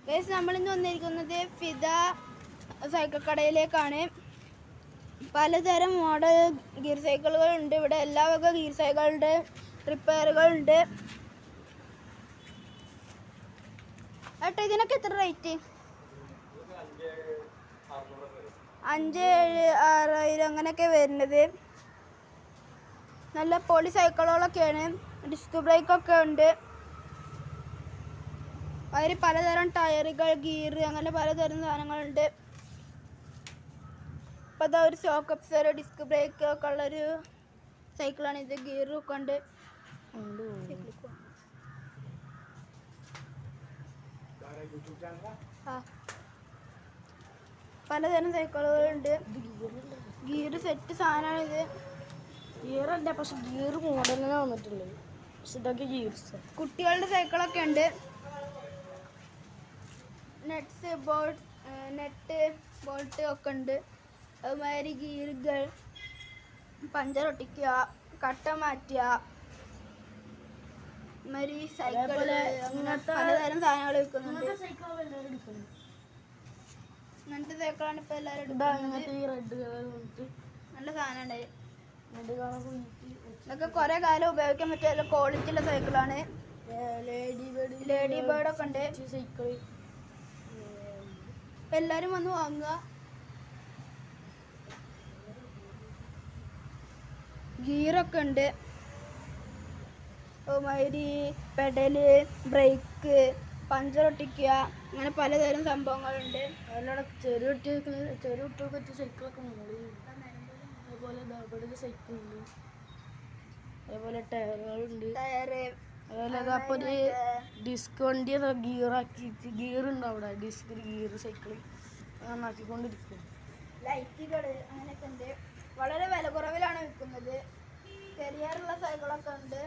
Guys നമ്മളിന്ന് വന്നിരിക്കുന്നത് Fida cycle കടയിലേക്കാണ്. പലതരം മോഡൽ ഗിയർ സൈക്കിളുകളുണ്ട് ഇവിടെ. എല്ലാ വക ഗിയർ സൈക്കിളുണ്ട്, റിപ്പയറുകളുണ്ട്. ഏട്ടാ ഇതിനൊക്കെ എത്ര റേറ്റ്? 5, 7, 6,000 അങ്ങനെയൊക്കെ വരുന്നത്. നല്ല പൊളി സൈക്കിളുകളൊക്കെയാണ്. ഡിസ്ക് ബ്രേക്കൊക്കെ ഉണ്ട്. അതിൽ പലതരം ടയറുകൾ, ഗിയർ അങ്ങനെ പലതരം സാധനങ്ങളുണ്ട്. അപ്പോൾ അതാ ഒരു ഷോക്ക് അപ്സർ, ഡിസ്ക് ബ്രേക്ക് ഒക്കെ ഉള്ളൊരു സൈക്കിളാണ് ഇത്. ഗിയറും ഒക്കെ ഉണ്ട്. പലതരം സൈക്കിളുകളുണ്ട്. ഗിയർ സെറ്റ് സാധനമാണ് ഇത്. ഗിയറല്ല, പക്ഷെ ഗിയർ മോഡലിനെ വന്നിട്ടുള്ളത്. പക്ഷെ ഇതൊക്കെ ഗിയർസ്. കുട്ടികളുടെ സൈക്കിളൊക്കെ ഉണ്ട്. നെറ്റ് ബോൾട്ട് ഒക്കെ ഉണ്ട്. അതുമാതിരി ഗിയറുകൾ, പഞ്ചർ ഒട്ടിക്കുക, കട്ട മാറ്റുക, അതുമാതിരി സൈക്കിൾ അങ്ങനത്തെ പലതരം സാധനങ്ങൾ വിൽക്കുന്നുണ്ട്. ഇങ്ങനത്തെ സൈക്കിളാണ് ഇപ്പോൾ എല്ലാവരും എടുക്കുന്നത്. നല്ല സാധനമാണ്. ഇതൊക്കെ കുറേ കാലം ഉപയോഗിക്കാൻ പറ്റിയ ക്വാളിറ്റി ഉള്ള സൈക്കിളാണ്. ലേഡി ബേർഡ് ഒക്കെ ഉണ്ട്. സൈക്കിൾ എല്ലാവരും വന്ന് വാങ്ങുക. ഗിയറൊക്കെ ഉണ്ട്. അതുമാതിരി പെഡല്, ബ്രേക്ക്, പഞ്ചർ ഒട്ടിക്കുക, അങ്ങനെ പലതരം സംഭവങ്ങളുണ്ട്. അതിലൂടെ ചെറിയ കുട്ടികൾക്ക് പറ്റിയ സൈക്കിളൊക്കെ മോഡൽ. അതുപോലെ ഇവിടെ സൈക്കിളുണ്ട്. അതേപോലെ ടയറുകളുണ്ട്. അതുപോലെ അപ്പോൾ ഒരു ഡിസ്ക് വണ്ടി ഗിയറാക്കിയിട്ട് ഗിയർ ഉണ്ട് അവിടെ. ഡിസ്ക് ഗിയർ സൈക്കിൾ നന്നാക്കിക്കൊണ്ടിരിക്കും. ലൈറ്റുകൾ അങ്ങനെയൊക്കെ ഉണ്ട്. വളരെ വില കുറവിലാണ് വിൽക്കുന്നത്. ചെറിയാറുള്ള സൈക്കിളൊക്കെ ഉണ്ട്.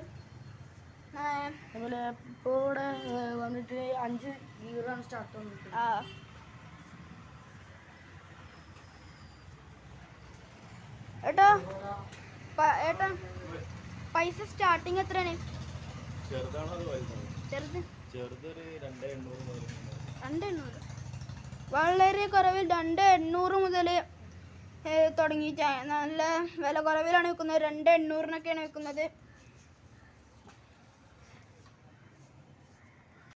അതുപോലെ ഇപ്പോൾ ഇവിടെ വന്നിട്ട് 5 ഗിയറാണ് സ്റ്റാർട്ട് വന്നിട്ട്. ഏട്ടാ പൈസ സ്റ്റാർട്ടിങ് എത്രയാണ്? ചെറുത് 2,800. വളരെ കുറവിൽ 2,800 മുതൽ തുടങ്ങിയിട്ട് നല്ല വില കുറവിലാണ് വിൽക്കുന്നത്. 2,800-നൊക്കെയാണ് വിൽക്കുന്നത്.